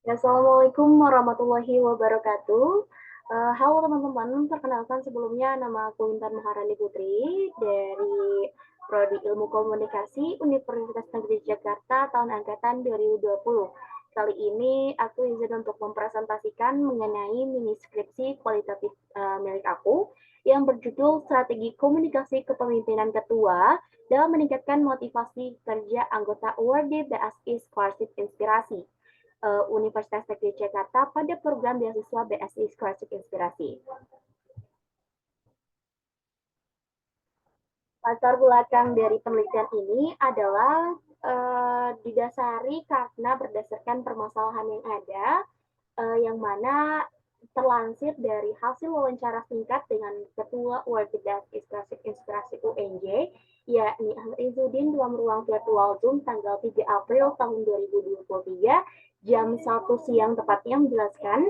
Ya, Assalamualaikum warahmatullahi wabarakatuh. Halo teman-teman, perkenalkan sebelumnya nama aku Intan Maharani Putri dari Prodi Ilmu Komunikasi Universitas Negeri Jakarta tahun angkatan 2020. Kali ini aku izin untuk mempresentasikan mengenai mini skripsi kualitatif milik aku yang berjudul Strategi Komunikasi Kepemimpinan Ketua dalam meningkatkan motivasi kerja anggota Awardee BSI Scholarship Inspirasi. Universitas Negeri Jakarta pada program beasiswa BSI Scholarship Inspirasi. Latar belakang dari penelitian ini adalah didasari karena berdasarkan permasalahan yang ada, yang mana terlansir dari hasil wawancara singkat dengan Ketua World Inspirasi Inspirasi UNJ, yakni Ahmad Izzuddin dalam ruang virtual Zoom tanggal 3 April tahun 2023 jam 1 siang tepatnya menjelaskan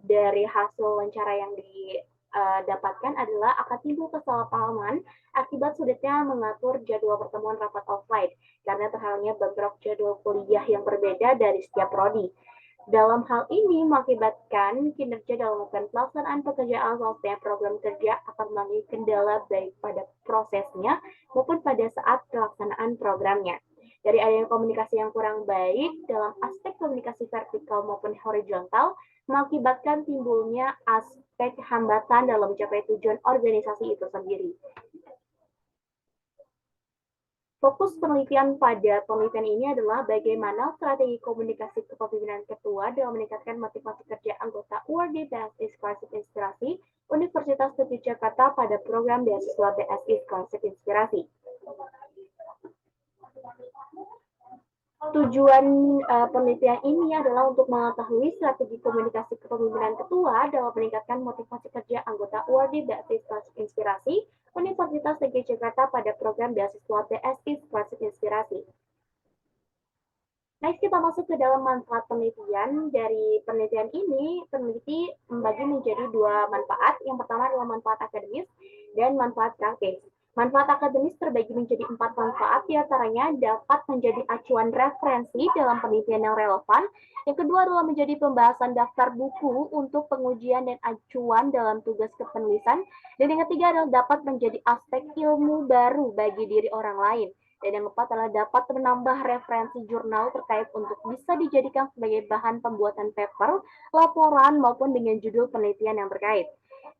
dari hasil wawancara yang didapatkan adalah akan timbul kesalahpahaman akibat sulitnya mengatur jadwal pertemuan rapat offline karena terhalangnya bentrok jadwal kuliah yang berbeda dari setiap prodi. Dalam hal ini mengakibatkan kinerja dalam melakukan pelaksanaan pekerjaan selesai program kerja akan mengalami kendala baik pada prosesnya maupun pada saat pelaksanaan programnya. Dari adanya komunikasi yang kurang baik dalam aspek komunikasi vertikal maupun horizontal, mengakibatkan timbulnya aspek hambatan dalam mencapai tujuan organisasi itu sendiri. Fokus penelitian pada penelitian ini adalah bagaimana strategi komunikasi kepemimpinan ketua dalam meningkatkan motivasi kerja anggota URD BSI Scholarship Inspirasi Universitas Negeri Jakarta pada program beasiswa BSI Scholarship Inspirasi. Tujuan penelitian ini adalah untuk mengetahui strategi komunikasi kepemimpinan ketua dalam meningkatkan motivasi kerja anggota URD BSI Scholarship Inspirasi Universitas Negeri Jakarta pada program beasiswa BSI Scholarship Inspirasi. Next kita masuk ke dalam manfaat penelitian. Dari penelitian ini, peneliti membagi menjadi dua manfaat. Yang pertama adalah manfaat akademis dan manfaat praktis. Manfaat akademis terbagi menjadi 4 manfaat, diantaranya dapat menjadi acuan referensi dalam penelitian yang relevan. Yang kedua adalah menjadi pembahasan daftar buku untuk pengujian dan acuan dalam tugas kepenulisan. Dan yang ketiga adalah dapat menjadi aspek ilmu baru bagi diri orang lain. Dan yang keempat adalah dapat menambah referensi jurnal terkait untuk bisa dijadikan sebagai bahan pembuatan paper, laporan, maupun dengan judul penelitian yang terkait.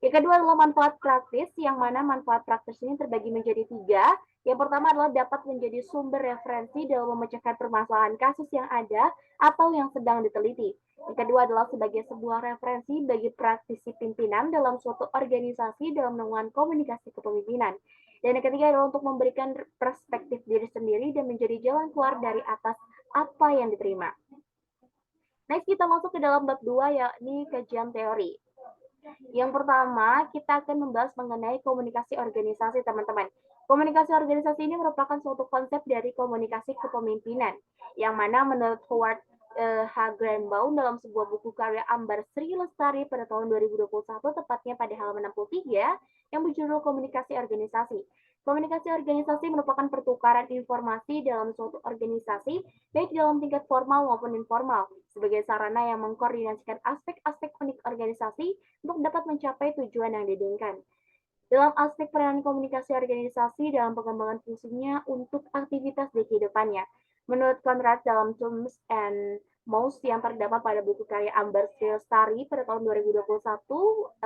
Yang kedua adalah manfaat praktis, yang mana manfaat praktis ini terbagi menjadi 3. Yang pertama adalah dapat menjadi sumber referensi dalam memecahkan permasalahan kasus yang ada atau yang sedang diteliti. Yang kedua adalah sebagai sebuah referensi bagi praktisi pimpinan dalam suatu organisasi dalam melakukan komunikasi kepemimpinan. Dan yang ketiga adalah untuk memberikan perspektif diri sendiri dan menjadi jalan keluar dari atas apa yang diterima. Next kita masuk ke dalam bab 2 yakni kajian teori. Yang pertama, kita akan membahas mengenai komunikasi organisasi, teman-teman. Komunikasi organisasi ini merupakan suatu konsep dari komunikasi kepemimpinan, yang mana menurut Howard H. Greenbaum dalam sebuah buku karya Ambar Sri Lestari pada tahun 2021, tepatnya pada halaman 63, yang berjudul Komunikasi Organisasi. Komunikasi organisasi merupakan pertukaran informasi dalam suatu organisasi, baik dalam tingkat formal maupun informal, sebagai sarana yang mengkoordinasikan aspek-aspek unik organisasi untuk dapat mencapai tujuan yang diinginkan. Dalam aspek peranan komunikasi organisasi dalam pengembangan fungsinya untuk aktivitas di kehidupannya. Menurut Conrad dalam Terms and Most yang terdapat pada buku karya Ambar Lestari pada tahun 2021,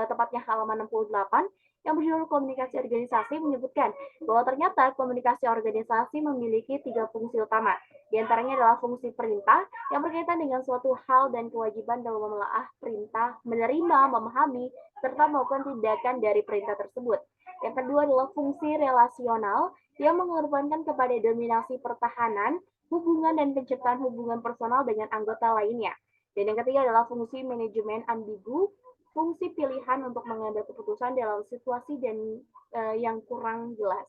tepatnya halaman 68, yang berjudul Komunikasi Organisasi menyebutkan bahwa ternyata komunikasi organisasi memiliki 3 fungsi utama. Di antaranya adalah fungsi perintah yang berkaitan dengan suatu hal dan kewajiban dalam menelaah perintah, menerima, memahami, serta melakukan tindakan dari perintah tersebut. Yang kedua adalah fungsi relasional yang mengorbankan kepada dominasi pertahanan, hubungan dan penciptaan hubungan personal dengan anggota lainnya. Dan yang ketiga adalah fungsi manajemen ambigu, fungsi pilihan untuk mengambil keputusan dalam situasi dan yang kurang jelas.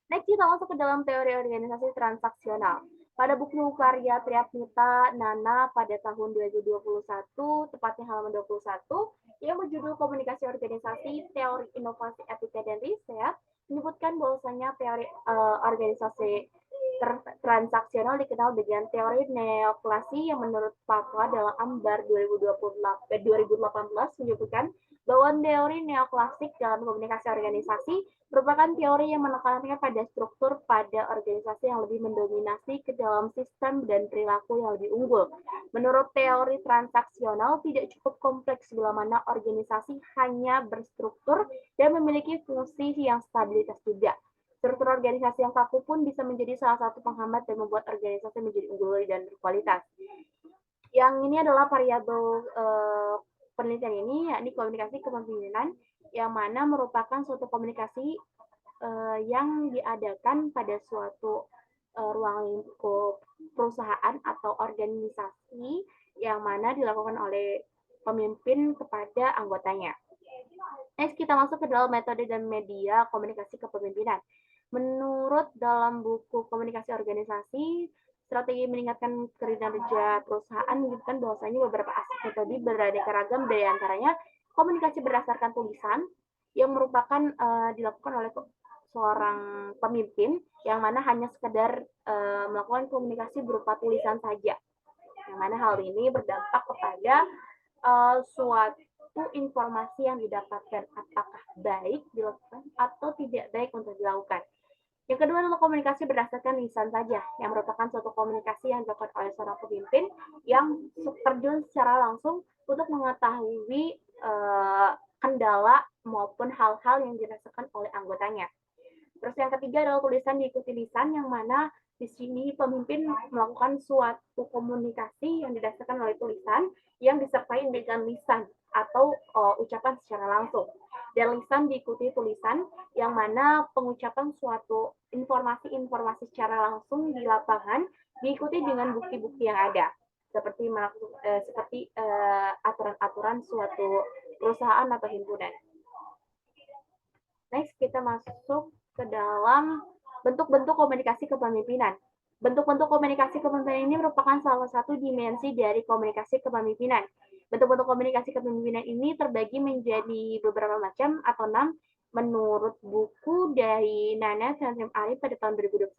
Next kita masuk ke dalam teori organisasi transaksional. Pada buku karya Triatmita Nana pada tahun 2021, tepatnya halaman 21, yang berjudul Komunikasi Organisasi, Teori Inovasi Etika dan Riset, menyebutkan bahwasanya teori organisasi transaksional dikenal dengan teori neoklasi yang menurut Papua dalam Ambar 2018 menyebutkan bahwa teori neoklasik dalam komunikasi organisasi merupakan teori yang menekankan pada struktur pada organisasi yang lebih mendominasi ke dalam sistem dan perilaku yang lebih unggul. Menurut teori transaksional, tidak cukup kompleks bila mana organisasi hanya berstruktur dan memiliki fungsi yang stabilitas juga. Struktur organisasi yang kaku pun bisa menjadi salah satu penghambat dan membuat organisasi menjadi unggul dan berkualitas. Yang ini adalah variabel penelitian ini, yakni komunikasi kepemimpinan, yang mana merupakan suatu komunikasi yang diadakan pada suatu ruang lingkup perusahaan atau organisasi yang mana dilakukan oleh pemimpin kepada anggotanya. Next, kita masuk ke dalam metode dan media komunikasi kepemimpinan. Menurut dalam buku komunikasi organisasi, strategi meningkatkan kinerja perusahaan menyebutkan bahwasanya beberapa aspek metode beraneka ragam, dari antaranya komunikasi berdasarkan tulisan yang merupakan dilakukan oleh seorang pemimpin yang mana hanya sekedar melakukan komunikasi berupa tulisan saja. Yang mana hal ini berdampak kepada suatu informasi yang didapatkan apakah baik dilakukan atau tidak baik untuk dilakukan. Yang kedua adalah komunikasi berdasarkan lisan saja, yang merupakan suatu komunikasi yang dilakukan oleh seorang pemimpin yang terjun secara langsung untuk mengetahui kendala maupun hal-hal yang dirasakan oleh anggotanya. Terus yang ketiga adalah tulisan diikuti lisan, yang mana di sini pemimpin melakukan suatu komunikasi yang didasarkan oleh tulisan yang disertai dengan lisan atau ucapan secara langsung. Dan lisan diikuti tulisan, yang mana pengucapan suatu informasi-informasi secara langsung di lapangan diikuti dengan bukti-bukti yang ada, seperti aturan-aturan suatu perusahaan atau himpunan. Next, kita masuk ke dalam bentuk-bentuk komunikasi kepemimpinan. Bentuk-bentuk komunikasi kepemimpinan ini merupakan salah satu dimensi dari komunikasi kepemimpinan. Bentuk-bentuk komunikasi kepemimpinan ini terbagi menjadi beberapa macam atau 6 menurut buku dari Nana Sansim Arif pada tahun 2021,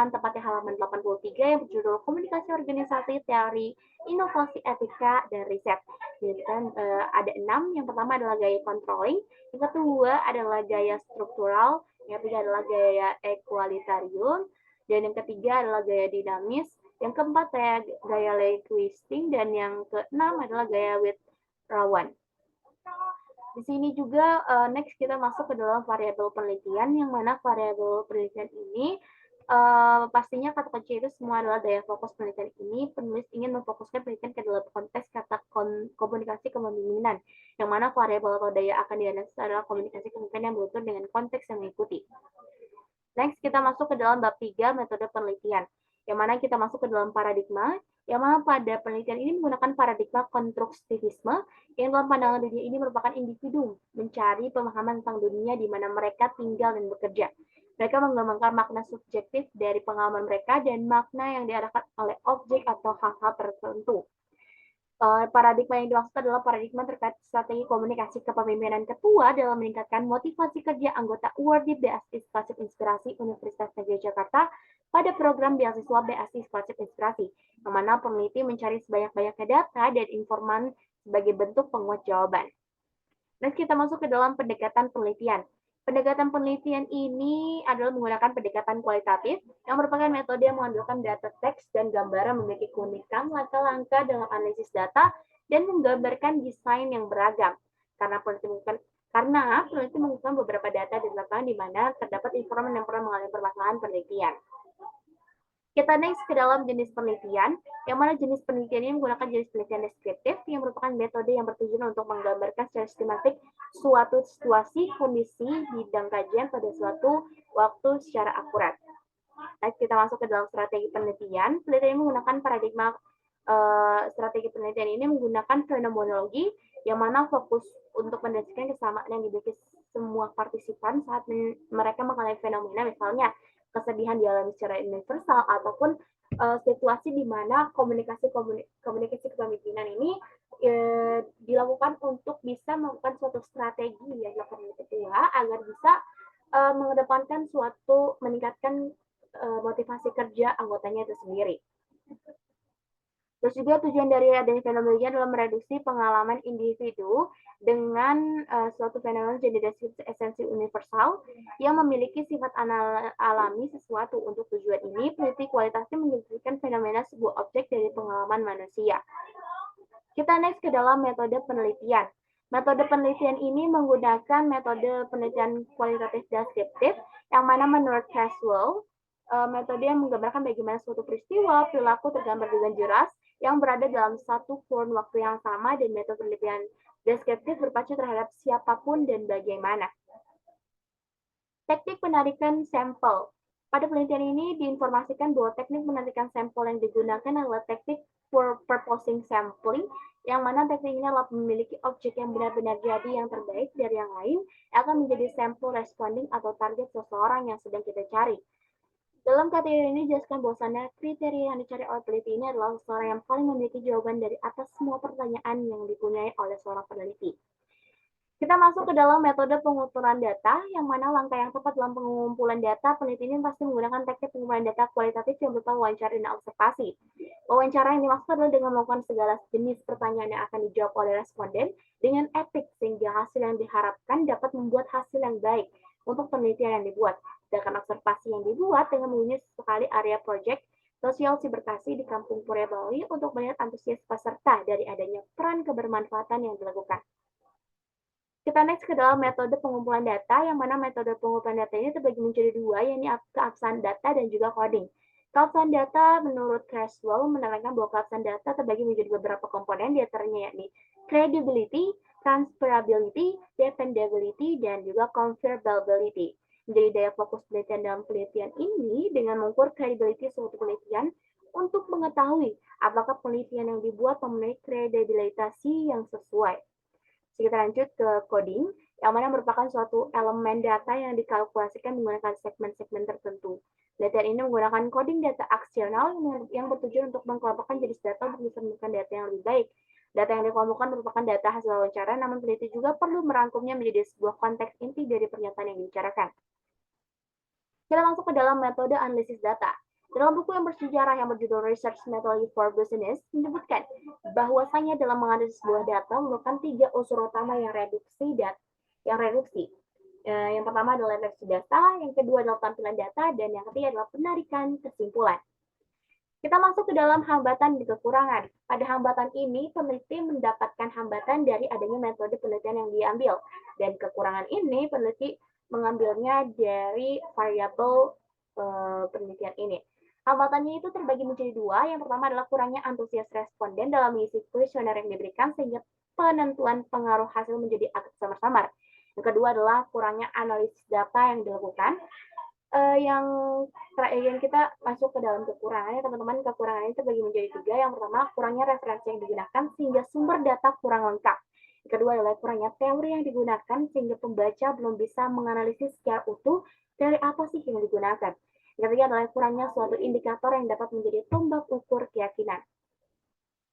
tepatnya halaman 83, yang berjudul Komunikasi Organisasi, Teori, Inovasi, Etika, dan Riset. Jadi kan ada 6. Yang pertama adalah gaya controlling, yang kedua adalah gaya struktural, yang ketiga adalah gaya equalitarian, dan yang ketiga adalah gaya dinamis, yang keempat gaya linguistik, dan yang keenam adalah gaya withdrawn. Di sini juga next kita masuk ke dalam variabel penelitian, yang mana variabel penelitian ini pastinya kata kunci itu semua adalah daya fokus penelitian ini. Penulis ingin memfokuskan penelitian ke dalam konteks kata komunikasi kepemimpinan, yang mana variabel atau daya akan dianalisis adalah komunikasi kepemimpinan yang beruntung dengan konteks yang mengikuti. Next, kita masuk ke dalam bab 3, metode penelitian, yang mana kita masuk ke dalam paradigma, yang mana pada penelitian ini menggunakan paradigma konstruktivisme, yang dalam pandangan dunia ini merupakan individu mencari pemahaman tentang dunia di mana mereka tinggal dan bekerja. Mereka mengembangkan makna subjektif dari pengalaman mereka dan makna yang diarahkan oleh objek atau hal-hal tertentu. Paradigma yang dimaksud adalah paradigma terkait strategi komunikasi kepemimpinan ketua dalam meningkatkan motivasi kerja anggota URD BSI Scholarship Inspirasi Universitas Negeri Jakarta pada program beasiswa BSI Scholarship Inspirasi, yang mana peneliti mencari sebanyak-banyaknya data dan informan sebagai bentuk penguat jawaban. Nah, kita masuk ke dalam pendekatan penelitian. Pendekatan penelitian ini adalah menggunakan pendekatan kualitatif, yang merupakan metode yang mengandalkan data teks dan gambaran memiliki keunikan langkah-langkah dalam analisis data dan menggambarkan desain yang beragam. Karena peneliti mengumpulkan beberapa data di lapangan di mana terdapat informan yang pernah mengalami permasalahan penelitian. Kita next ke dalam jenis penelitian, yang mana jenis penelitian ini menggunakan jenis penelitian deskriptif, yang merupakan metode yang bertujuan untuk menggambarkan secara sistematik suatu situasi, kondisi, bidang kajian pada suatu waktu secara akurat. Next, kita masuk ke dalam strategi penelitian. Penelitian ini menggunakan paradigma strategi penelitian ini menggunakan fenomenologi, yang mana fokus untuk mendeskripsikan kesamaan yang dimiliki semua partisipan saat mereka mengalami fenomena, misalnya kesedihan dialami secara universal, ataupun situasi di mana komunikasi kepemimpinan ini dilakukan untuk bisa melakukan suatu strategi yang dilakukan oleh ketua agar bisa mengedepankan suatu meningkatkan motivasi kerja anggotanya itu sendiri. Terus juga tujuan dari adanya fenomena adalah mereduksi pengalaman individu dengan suatu fenomena jadi esensi universal yang memiliki sifat alami sesuatu. Untuk tujuan ini, peneliti kualitasnya mendefinisikan fenomena sebuah objek dari pengalaman manusia. Kita next ke dalam metode penelitian. Metode penelitian ini menggunakan metode penelitian kualitatif deskriptif yang mana menurut Caswell, metode yang menggambarkan bagaimana suatu peristiwa, perilaku tergambar dengan jelas yang berada dalam satu kurun waktu yang sama, dan metode penelitian deskriptif berpacu terhadap siapapun dan bagaimana. Teknik penarikan sampel. Pada penelitian ini diinformasikan bahwa teknik menarikan sampel yang digunakan adalah teknik purposing sampling, yang mana teknik ini adalah memiliki objek yang benar-benar jadi yang terbaik dari yang lain, akan menjadi sampel responding atau target seseorang yang sedang kita cari. Dalam kategori ini dijelaskan bahwasannya kriteria yang dicari oleh peneliti ini adalah seseorang yang paling memiliki jawaban dari atas semua pertanyaan yang dipunyai oleh seorang peneliti. Kita masuk ke dalam metode pengumpulan data, yang mana langkah yang tepat dalam pengumpulan data, peneliti ini pasti menggunakan teknik pengumpulan data kualitatif yang berupa wawancara dan observasi. Wawancara yang dimaksud adalah dengan melakukan segala jenis pertanyaan yang akan dijawab oleh responden dengan etik, sehingga hasil yang diharapkan dapat membuat hasil yang baik untuk penelitian yang dibuat. Sedangkan observasi yang dibuat dengan mengunjungi sekali area proyek sosial Siberkasi di Kampung Purya Bali untuk melihat antusias peserta dari adanya peran kebermanfaatan yang dilakukan. Kita next ke dalam metode pengumpulan data, yang mana metode pengumpulan data ini terbagi menjadi dua, yaitu keabsahan data dan juga coding. Keabsahan data menurut Creswell menerangkan bahwa keabsahan data terbagi menjadi beberapa komponen, diantaranya yakni credibility, transferability, dependability, dan juga confirmability. Menjadi daya fokus penelitian dalam penelitian ini dengan mengukur credibility suatu penelitian untuk mengetahui apakah penelitian yang dibuat memenuhi kredibilitas yang sesuai. Kita lanjut ke coding, yang mana merupakan suatu elemen data yang dikalkulasikan menggunakan segmen-segmen tertentu. Penelitian ini menggunakan coding data aksional yang bertujuan untuk mengkelompokkan jenis data untuk bisa menemukan data yang lebih baik. Data yang dikelompokkan merupakan data hasil wawancara, namun peneliti juga perlu merangkumnya menjadi sebuah konteks inti dari pernyataan yang dibicarakan. Kita masuk ke dalam metode analisis data. Dalam buku yang bersejarah yang berjudul Research Methodology for Business menyebutkan bahwasanya dalam menganalisis sebuah data merupakan 3 unsur utama yang reduksi. Yang pertama adalah reduksi data, yang kedua adalah tampilan data, dan yang ketiga adalah penarikan kesimpulan. Kita masuk ke dalam hambatan dan kekurangan. Pada hambatan ini, peneliti mendapatkan hambatan dari adanya metode penelitian yang diambil. Dan kekurangan ini, peneliti mengambilnya dari variabel penelitian ini. Hambatannya itu terbagi menjadi dua. Yang pertama adalah kurangnya antusias responden dalam mengisi kuesioner yang diberikan, sehingga penentuan pengaruh hasil menjadi agak samar-samar. Yang kedua adalah kurangnya analisis data yang dilakukan. Yang kita masuk ke dalam kekurangannya, teman-teman, kekurangannya terbagi menjadi 3. Yang pertama, kurangnya referensi yang digunakan sehingga sumber data kurang lengkap. Yang kedua adalah kurangnya teori yang digunakan sehingga pembaca belum bisa menganalisis secara utuh dari apa sih yang digunakan. Yang ketiga adalah kurangnya suatu indikator yang dapat menjadi tombak ukur keyakinan.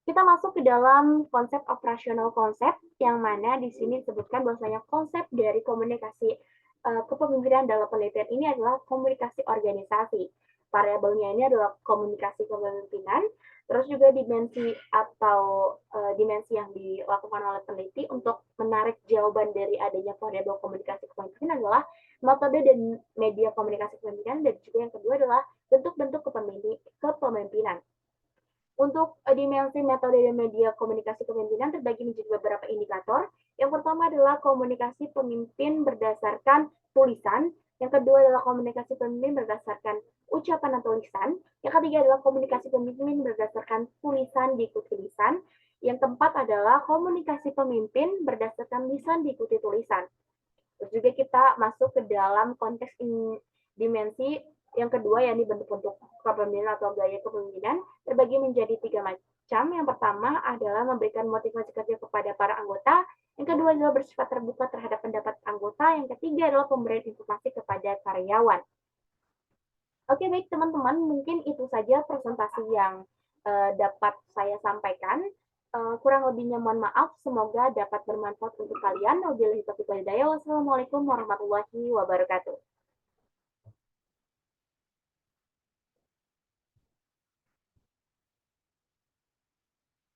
Kita masuk ke dalam konsep operasional konsep, yang mana di sini disebutkan bahwasanya konsep dari komunikasi kepemimpinan dalam penelitian ini adalah komunikasi organisasi. Variabelnya ini adalah komunikasi kepemimpinan, terus juga dimensi atau dimensi yang dilakukan oleh peneliti untuk menarik jawaban dari adanya variabel komunikasi kepemimpinan adalah metode dan media komunikasi kepemimpinan, dan juga yang kedua adalah bentuk-bentuk kepemimpinan. Untuk dimensi metode dan media komunikasi kepemimpinan terbagi menjadi beberapa indikator. Yang pertama adalah komunikasi pemimpin berdasarkan tulisan. Yang kedua adalah komunikasi pemimpin berdasarkan ucapan atau lisan. Yang ketiga adalah komunikasi pemimpin berdasarkan tulisan diikuti lisan. Yang keempat adalah komunikasi pemimpin berdasarkan lisan diikuti tulisan. Terus juga kita masuk ke dalam konteks dimensi yang kedua, yakni bentuk-bentuk kepemimpinan atau gaya kepemimpinan, terbagi menjadi 3 macam. Yang pertama adalah memberikan motivasi kerja kepada para anggota. Yang kedua adalah bersifat terbuka terhadap pendapat anggota. Yang ketiga adalah pemberian informasi kepada karyawan. Oke, baik teman-teman, mungkin itu saja presentasi yang dapat saya sampaikan. Kurang lebihnya mohon maaf, semoga dapat bermanfaat untuk kalian. Wassalamualaikum warahmatullahi wabarakatuh.